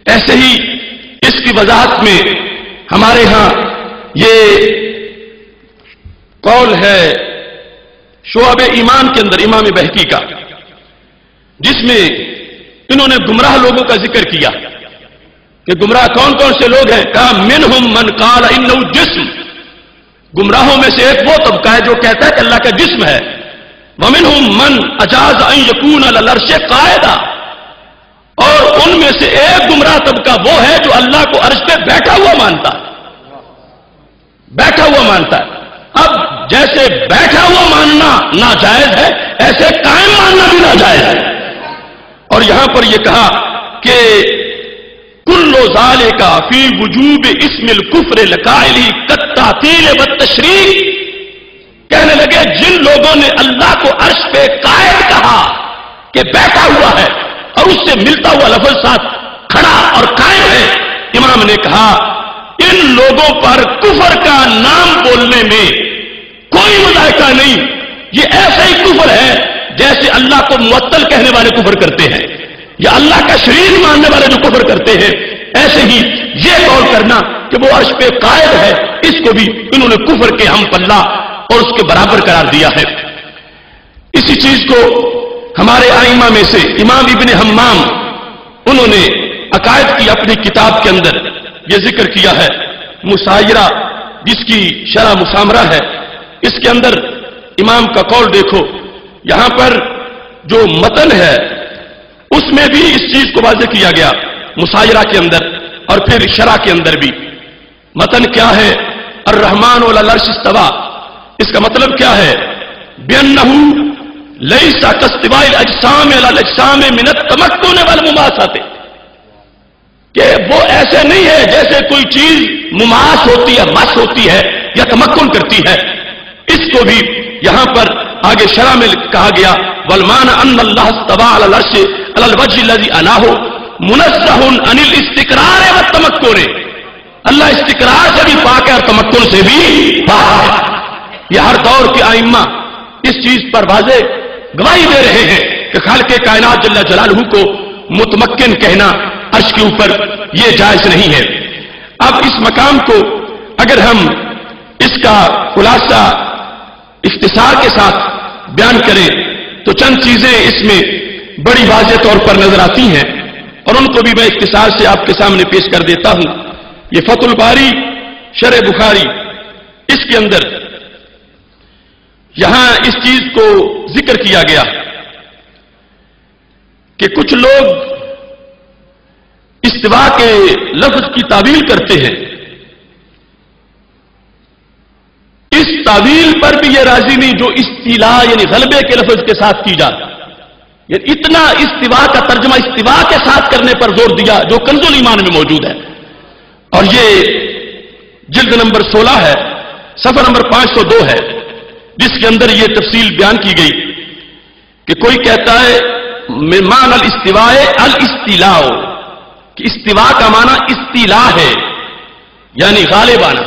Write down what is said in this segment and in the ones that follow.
ایسے ہی اس کی وضاحت میں ہمارے ہاں یہ قول ہے شعب ایمان کے اندر امام بہقی کا، جس میں انہوں نے گمراہ لوگوں کا ذکر کیا کہ گمراہ کون کون سے لوگ ہیں. کہا منہم من قال انہ جسم، گمراہوں میں سے ایک وہ طبقہ ہے جو کہتا ہے کہ اللہ کا جسم ہے. ومنہم من اجاز ان یکون علی العرش قاعدا، اور ان میں سے ایک گمراہ طبقہ وہ ہے جو اللہ کو عرش پہ بیٹھا ہوا مانتا ہے، بیٹھا ہوا مانتا ہے. اب جیسے بیٹھا ہوا ماننا ناجائز ہے، ایسے قائم ماننا بھی ناجائز ہے. اور یہاں پر یہ کہا کہ کل ذالک فی وجوب اسم الکفر لقائلی کالتعطیل والتشریک. کہنے لگے جن لوگوں نے اللہ کو عرش پہ قائم کہا کہ بیٹھا ہوا ہے اور اس سے ملتا ہوا لفظ ساتھ کھڑا اور قائم ہے، امام نے کہا ان لوگوں پر کفر کا نام بولنے میں کوئی مذائقہ نہیں. یہ ایسا ہی کفر ہے جیسے اللہ کو معطل کہنے والے کفر کرتے ہیں یا اللہ کا شریک ماننے والے جو کفر کرتے ہیں. ایسے ہی یہ قول کرنا کہ وہ عرش پہ قائم ہے، اس کو بھی انہوں نے کفر کے ہم پلہ اور اس کے برابر قرار دیا ہے. اسی چیز کو ہمارے ائمہ میں سے امام ابن حمام، انہوں نے عقائد کی اپنی کتاب کے اندر یہ ذکر کیا ہے. مسائرہ جس کی شرح مسامرہ ہے، اس کے اندر امام کا قول دیکھو. یہاں پر جو متن ہے اس میں بھی اس چیز کو واضح کیا گیا مسائرہ کے اندر اور پھر شرح کے اندر بھی. متن کیا ہے؟ الرحمن علی العرش استوى. اس کا مطلب کیا ہے؟ بأنہ لیس کاستواء الاجسام علی الاجسام من التمکن والمماسۃ، کہ وہ ایسے نہیں ہے جیسے کوئی چیز مماس ہوتی ہے، مس ہوتی ہے یا تمکن کرتی ہے. اس کو بھی یہاں پر آگے شرح میں کہا گیا والمعنى ان اللہ استوى علی العرش علی الوجه الذي اناہ منزہ عن الاستقرار والتمکن. اللہ استقرار سے بھی پاک ہے اور تمکن سے بھی پاک ہے. یہ ہر دور کے ائمہ اس چیز پر واضح گواہی دے رہے ہیں کہ خالق کائنات جل جلالہ کو متمکن کہنا عرش کے اوپر یہ جائز نہیں ہے. اب اس مقام کو اگر ہم اس کا خلاصہ اختصار کے ساتھ بیان کریں تو چند چیزیں اس میں بڑی واضح طور پر نظر آتی ہیں اور ان کو بھی میں اختصار سے آپ کے سامنے پیش کر دیتا ہوں. یہ فتح الباری شرح بخاری، اس کے اندر یہاں اس چیز کو ذکر کیا گیا کہ کچھ لوگ استوا کے لفظ کی تعویل کرتے ہیں. اس تعویل پر بھی یہ راضی نہیں جو استیلا یعنی غلبے کے لفظ کے ساتھ کی جاتی. یعنی اتنا استوا کا ترجمہ استوا کے ساتھ کرنے پر زور دیا جو کنز الایمان میں موجود ہے. اور یہ جلد نمبر 16 ہے، صفحہ نمبر 502 ہے، جس کے اندر یہ تفصیل بیان کی گئی کہ کوئی کہتا ہے معنی الاستواء الاستیلاء، کہ استوا کا معنی استیلا ہے یعنی غالب آنا،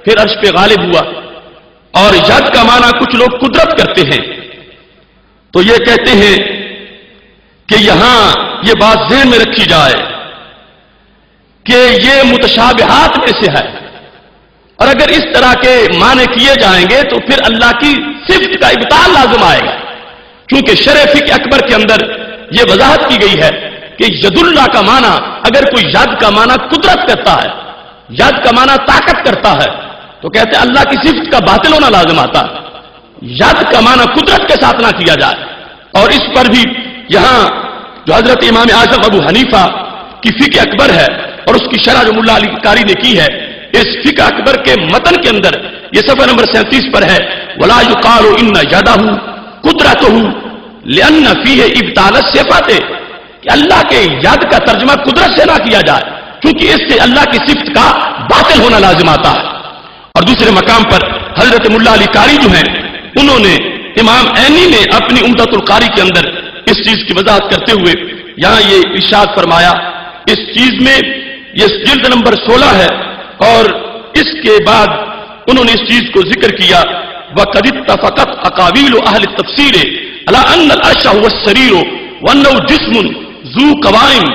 پھر عرش پہ غالب ہوا. اور ید کا معنی کچھ لوگ قدرت کرتے ہیں، تو یہ کہتے ہیں کہ یہاں یہ بات ذہن میں رکھی جائے کہ یہ متشابہات میں سے ہے، اور اگر اس طرح کے معنی کیے جائیں گے تو پھر اللہ کی صفت کا ابطال لازم آئے گا. کیونکہ شرح فقہ اکبر کے اندر یہ وضاحت کی گئی ہے کہ ید اللہ کا معنی اگر کوئی ید کا معنی قدرت کرتا ہے، ید کا معنی طاقت کرتا ہے، تو کہتے ہیں اللہ کی صفت کا باطل ہونا لازم آتا ہے. ید کا معنی قدرت کے ساتھ نہ کیا جائے. اور اس پر بھی یہاں جو حضرت امام اعظم ابو حنیفہ کی فقہ اکبر ہے اور اس کی شرح جو ملا علی قاری نے کی ہے، اس فقہ اکبر کے متن کے اندر یہ صفحہ نمبر 37 پر ہے ولا یقال ان یدہ قدرتہ لان فیہ ابطال الصفات، کہ اللہ کے ید کا ترجمہ قدرت سے نہ کیا جائے کیونکہ اس سے اللہ کی صفت کا باطل ہونا لازم آتا ہے. اور دوسرے مقام پر حضرت ملا علی قاری جو ہیں انہوں نے امام عینی نے اپنی عمدۃ القاری کے اندر اس چیز کی وضاحت کرتے ہوئے یہاں یہ ارشاد فرمایا. اس چیز میں یہ جلد نمبر 16 ہے اور اس کے بعد انہوں نے اس چیز کو ذکر کیا وَقَدِ اتَّفَقَتْ أَقَاوِيلُ أَهْلِ التَّفْسِيرِ عَلَىٰ أَنَّ الْعَرْشَ هُوَ السَّرِيرُ وَأَنَّهُ جِسْمٌ ذُو قَوَائِمٍ.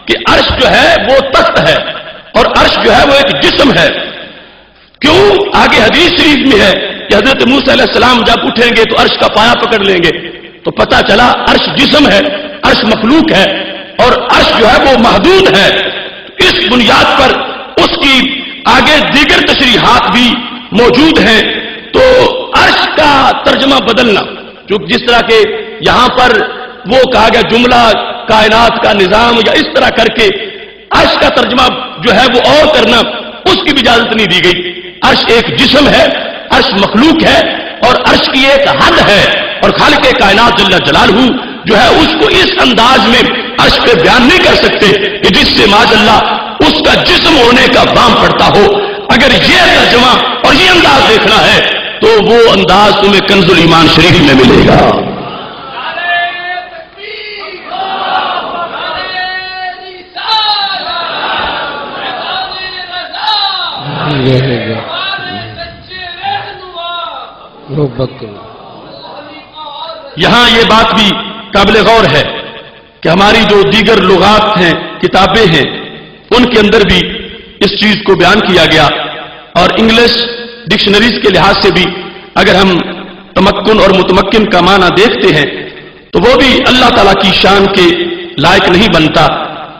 کہ عرش جو ہے وہ تخت ہے اور عرش جو ہے وہ ایک جسم ہے. کیوں؟ آگے حدیث شریف میں ہے کہ حضرت موسیٰ علیہ السلام جب اٹھیں گے تو عرش کا پایا پکڑ لیں گے، تو پتہ چلا عرش جسم ہے، عرش مخلوق ہے اور عرش جو ہے وہ محدود ہے. اس بنیاد پر اس کی آگے دیگر تشریحات بھی موجود ہیں. تو عرش کا ترجمہ بدلنا، جو جس طرح کے یہاں پر وہ کہا گیا جملہ کائنات کا نظام یا اس طرح کر کے عرش کا ترجمہ جو ہے وہ اور کرنا، اس کی بھی اجازت نہیں دی گئی. عرش ایک جسم ہے، عرش مخلوق ہے اور عرش کی ایک حد ہے، اور خالق کائنات جل جلالہ جو ہے اس کو اس انداز میں عرش پہ بیان نہیں کر سکتے کہ جس سے معاذ اللہ اس کا جسم ہونے کا بام پڑتا ہو. اگر یہ ترجمہ اور یہ انداز دیکھنا ہے تو وہ انداز تمہیں کنز الایمان شریف میں ملے گا. یہاں یہ بات بھی قابل غور ہے کہ ہماری جو دیگر لغات ہیں، کتابیں ہیں، ان کے اندر بھی اس چیز کو بیان کیا گیا. اور انگلش ڈکشنریز کے لحاظ سے بھی اگر ہم تمکن اور متمکن کا معنی دیکھتے ہیں تو وہ بھی اللہ تعالیٰ کی شان کے لائق نہیں بنتا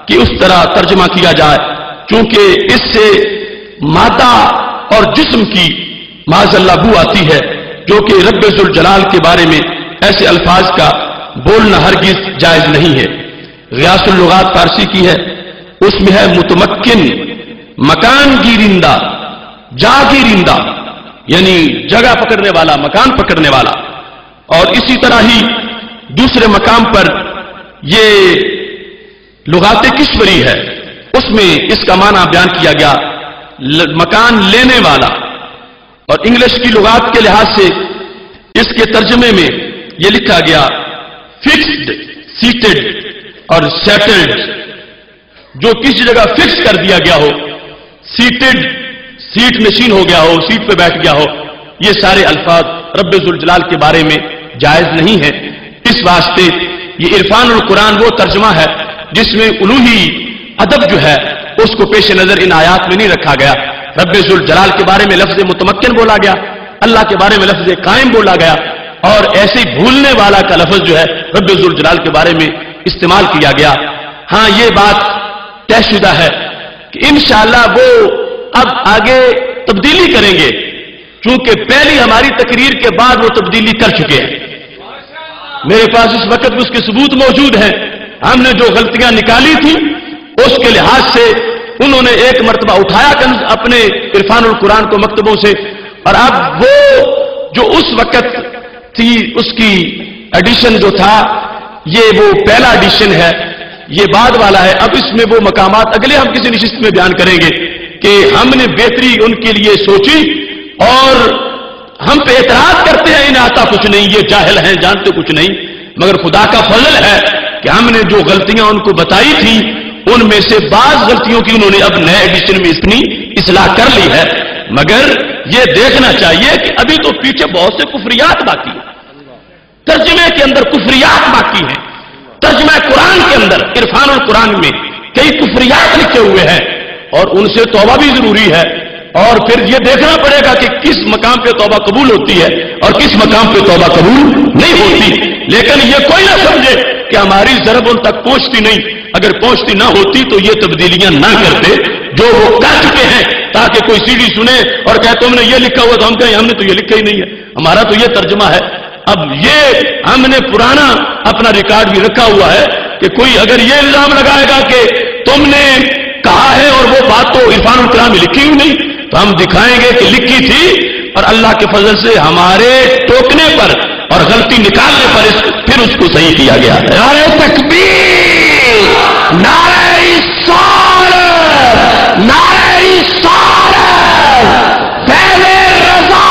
کہ اس طرح ترجمہ کیا جائے، چونکہ اس سے مادہ اور جسم کی معاذ اللہ بو آتی ہے، جو کہ رب ذوالجلال کے بارے میں ایسے الفاظ کا بولنا ہرگز جائز نہیں ہے. غیاث اللغات فارسی کی ہے، اس میں ہے متمکن، مکان گیرندہ، جا گیرندہ، یعنی جگہ پکڑنے والا، مکان پکڑنے والا. اور اسی طرح ہی دوسرے مقام پر یہ لغات کشوری ہے، اس میں اس کا معنی بیان کیا گیا مکان لینے والا. اور انگلش کی لغات کے لحاظ سے اس کے ترجمے میں یہ لکھا گیا فکسڈ، سیٹڈ اور سیٹلڈ، جو کسی جگہ فکس کر دیا گیا ہو، سیٹڈ سیٹ نشین ہو گیا ہو، سیٹ پہ بیٹھ گیا ہو. یہ سارے الفاظ رب ذوالجلال کے بارے میں جائز نہیں ہے. اس واسطے یہ عرفان القرآن وہ ترجمہ ہے جس میں الوہی ادب جو ہے اس کو پیش نظر ان آیات میں نہیں رکھا گیا. رب ذوالجلال کے بارے میں لفظ متمکن بولا گیا، اللہ کے بارے میں لفظ قائم بولا گیا، اور ایسے بھولنے والا کا لفظ جو ہے رب ذوالجلال کے بارے میں استعمال کیا گیا. ہاں یہ بات طے شدہ ہے کہ انشاءاللہ وہ اب آگے تبدیلی کریں گے، چونکہ پہلی ہماری تقریر کے بعد وہ تبدیلی کر چکے ہیں. میرے پاس اس وقت اس کے ثبوت موجود ہیں. ہم نے جو غلطیاں نکالی تھی اس کے لحاظ سے انہوں نے ایک مرتبہ اٹھایا کنز اپنے عرفان القرآن کو مکتبوں سے، اور اب وہ جو اس وقت تھی اس کی ایڈیشن جو تھا یہ وہ پہلا ایڈیشن ہے، یہ بعد والا ہے. اب اس میں وہ مقامات اگلے ہم کسی نشست میں بیان کریں گے کہ ہم نے بہتری ان کے لیے سوچی، اور ہم پہ اعتراض کرتے ہیں انہیں آتا کچھ نہیں، یہ جاہل ہیں، جانتے کچھ نہیں. مگر خدا کا فضل ہے کہ ہم نے جو غلطیاں ان کو بتائی تھی ان میں سے بعض غلطیوں کی انہوں نے اب نئے ایڈیشن میں اتنی اصلاح کر لی ہے. مگر یہ دیکھنا چاہیے کہ ابھی تو پیچھے بہت سے کفریات باقی ہیں، ترجمے کے اندر کفریات باقی ہیں. ترجمہ قرآن کے اندر عرفان القرآن میں کئی کفریات لکھے ہوئے ہیں، اور ان سے توبہ بھی ضروری ہے. اور پھر یہ دیکھنا پڑے گا کہ کس مقام پہ توبہ قبول ہوتی ہے اور کس مقام پہ توبہ قبول نہیں ہوتی. لیکن یہ کوئی نہ سمجھے کہ ہماری ضرب ان تک پہنچتی نہیں. اگر پہنچتی نہ ہوتی تو یہ تبدیلیاں نہ کرتے جو وہ کر چکے ہیں، تاکہ کوئی سی ڈی سنے اور کہے تم نے یہ لکھا ہوا تو ہم کہیں ہم نے تو یہ لکھا ہی نہیں ہے، ہمارا تو یہ ترجمہ ہے. اب یہ ہم نے پرانا اپنا ریکارڈ بھی رکھا ہوا ہے کہ کوئی اگر یہ الزام لگائے گا کہ تم نے کہا ہے اور وہ بات تو عرفان القرآن میں لکھی ہوئی نہیں، تو ہم دکھائیں گے کہ لکھی تھی، اور اللہ کے فضل سے ہمارے ٹوکنے پر اور غلطی نکالنے پر پھر اس کو صحیح کیا گیا ہے. نعرہ تکبیر، نعرہ رسالت، نعرہ رسالت، پہلے رضا،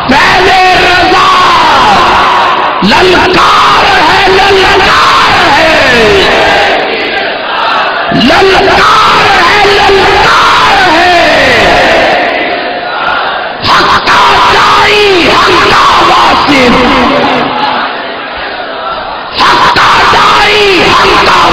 پہلے رضا، للکار ہے، للکار ہے، للکار ہے، للکار ہے. حق کا داعی، حق کا واسط، حق کا داعی، حق کا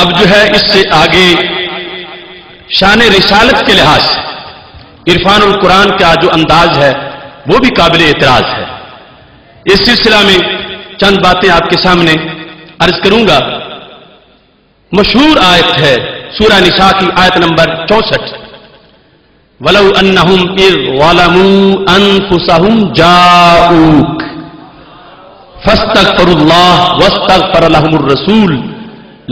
اب جو ہے اس سے آگے شان رسالت کے لحاظ سے عرفان القرآن کا جو انداز ہے وہ بھی قابل اعتراض ہے. اس سلسلہ میں چند باتیں آپ کے سامنے عرض کروں گا. مشہور آیت ہے سورہ نساء کی آیت نمبر 64. وَلَوْ أَنَّهُمْ إِذْ ظَلَمُوا أَنفُسَهُمْ جَاءُوكَ فَاسْتَغْفَرُوا اللَّهَ وَاسْتَغْفَرَ لَهُمُ الرَّسُولُ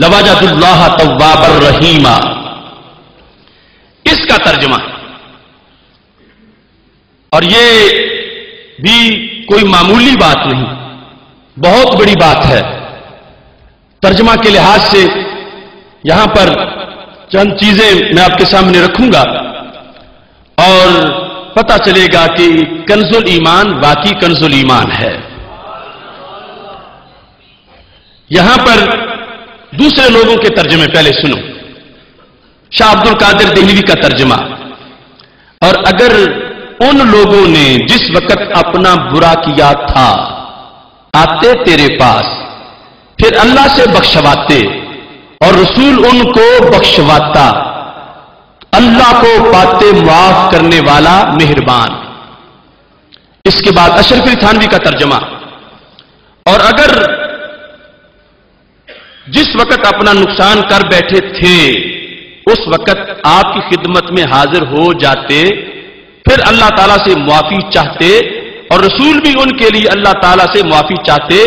لَوَجَدُوا اللَّهَ تَوَّابًا رَحِيمًا. اس کا ترجمہ، اور یہ بھی کوئی معمولی بات نہیں، بہت بڑی بات ہے. ترجمہ کے لحاظ سے یہاں پر چند چیزیں میں آپ کے سامنے رکھوں گا اور پتہ چلے گا کہ کنز الایمان واقعی کنز الایمان ہے. یہاں پر دوسرے لوگوں کے ترجمے پہلے سنو. شاہ عبد القادر دہلوی کا ترجمہ. اور اگر ان لوگوں نے جس وقت اپنا برا کیا تھا آتے تیرے پاس، پھر اللہ سے بخشواتے اور رسول ان کو بخشواتا، اللہ کو پاتے معاف کرنے والا مہربان. اس کے بعد اشرف علی تھانوی کا ترجمہ. اور اگر جس وقت اپنا نقصان کر بیٹھے تھے اس وقت آپ کی خدمت میں حاضر ہو جاتے، پھر اللہ تعالیٰ سے معافی چاہتے اور رسول بھی ان کے لیے اللہ تعالیٰ سے معافی چاہتے،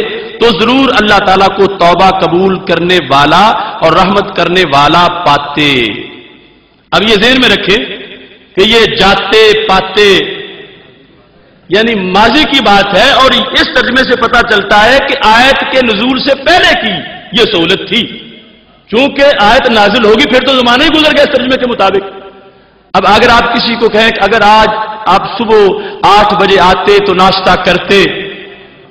تو ضرور اللہ تعالیٰ کو توبہ قبول کرنے والا اور رحمت کرنے والا پاتے. اب یہ ذہن میں رکھیں کہ یہ جاتے پاتے یعنی ماضی کی بات ہے، اور اس ترجمے سے پتہ چلتا ہے کہ آیت کے نزول سے پہلے کی یہ سہولت تھی. چونکہ آیت نازل ہوگی پھر تو زمانہ ہی گزر گیا اس ترجمے کے مطابق. اب اگر آپ کسی کو کہیں کہ اگر آج آپ صبح 8 بجے آتے تو ناشتہ کرتے،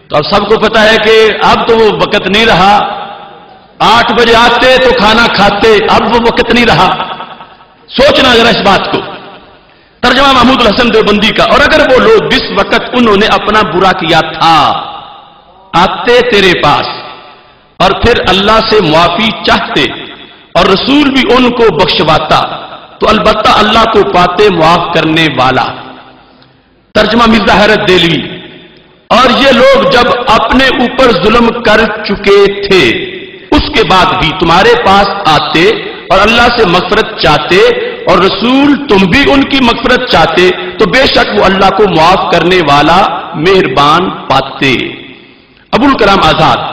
تو اب سب کو پتا ہے کہ اب تو وہ وقت نہیں رہا. 8 بجے آتے تو کھانا کھاتے، اب وہ وقت نہیں رہا. سوچنا ذرا اس بات کو. ترجمہ محمود الحسن دیوبندی کا. اور اگر وہ لوگ جس وقت انہوں نے اپنا برا کیا تھا آتے تیرے پاس اور پھر اللہ سے معافی چاہتے اور رسول بھی ان کو بخشواتا، تو البتہ اللہ کو پاتے معاف کرنے والا. ترجمہ مرزا حیرت دہلوی. اور یہ لوگ جب اپنے اوپر ظلم کر چکے تھے اس کے بعد بھی تمہارے پاس آتے اور اللہ سے مغفرت چاہتے اور رسول تم بھی ان کی مغفرت چاہتے، تو بے شک وہ اللہ کو معاف کرنے والا مہربان پاتے. ابوالکلام آزاد.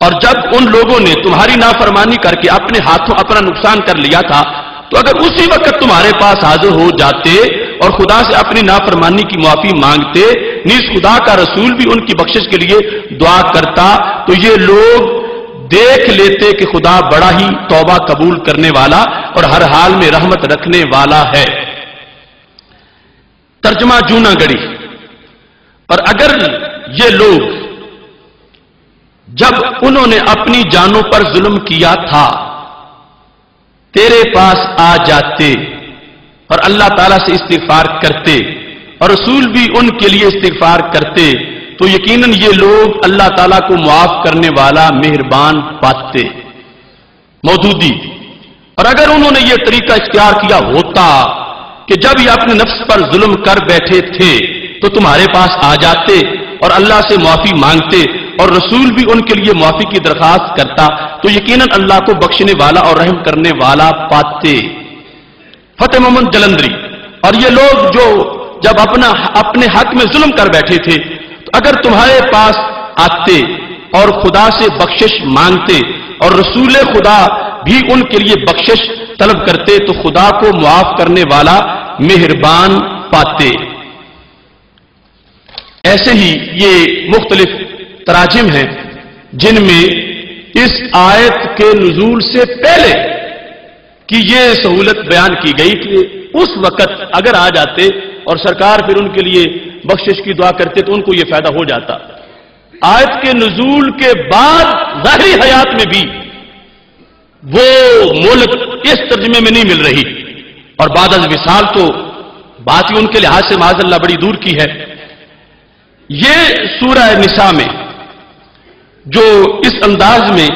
اور جب ان لوگوں نے تمہاری نافرمانی کر کے اپنے ہاتھوں اپنا نقصان کر لیا تھا، تو اگر اسی وقت تمہارے پاس حاضر ہو جاتے اور خدا سے اپنی نافرمانی کی معافی مانگتے، نیز خدا کا رسول بھی ان کی بخشش کے لیے دعا کرتا، تو یہ لوگ دیکھ لیتے کہ خدا بڑا ہی توبہ قبول کرنے والا اور ہر حال میں رحمت رکھنے والا ہے. ترجمہ جونا گڑی. اور اگر یہ لوگ جب انہوں نے اپنی جانوں پر ظلم کیا تھا تیرے پاس آ جاتے اور اللہ تعالیٰ سے استغفار کرتے اور رسول بھی ان کے لیے استغفار کرتے، تو یقیناً یہ لوگ اللہ تعالیٰ کو معاف کرنے والا مہربان پاتے. مودودی. اور اگر انہوں نے یہ طریقہ اختیار کیا ہوتا کہ جب یہ اپنے نفس پر ظلم کر بیٹھے تھے تو تمہارے پاس آ جاتے اور اللہ سے معافی مانگتے اور رسول بھی ان کے لیے معافی کی درخواست کرتا، تو یقیناً اللہ کو بخشنے والا اور رحم کرنے والا پاتے. فتح محمد جلندری. اور یہ لوگ جو جب اپنے حق میں ظلم کر بیٹھے تھے، تو اگر تمہارے پاس آتے اور خدا سے بخشش مانگتے اور رسول خدا بھی ان کے لیے بخشش طلب کرتے، تو خدا کو معاف کرنے والا مہربان پاتے. ایسے ہی یہ مختلف تراجم ہیں جن میں اس آیت کے نزول سے پہلے کی یہ سہولت بیان کی گئی کہ اس وقت اگر آ جاتے اور سرکار پھر ان کے لیے بخشش کی دعا کرتے تو ان کو یہ فائدہ ہو جاتا. آیت کے نزول کے بعد ظاہری حیات میں بھی وہ ملک اس ترجمے میں نہیں مل رہی، اور بعد از وصال تو بات ہی ان کے لحاظ سے معاذ اللہ بڑی دور کی ہے. یہ سورہ نساء میں جو اس انداز میں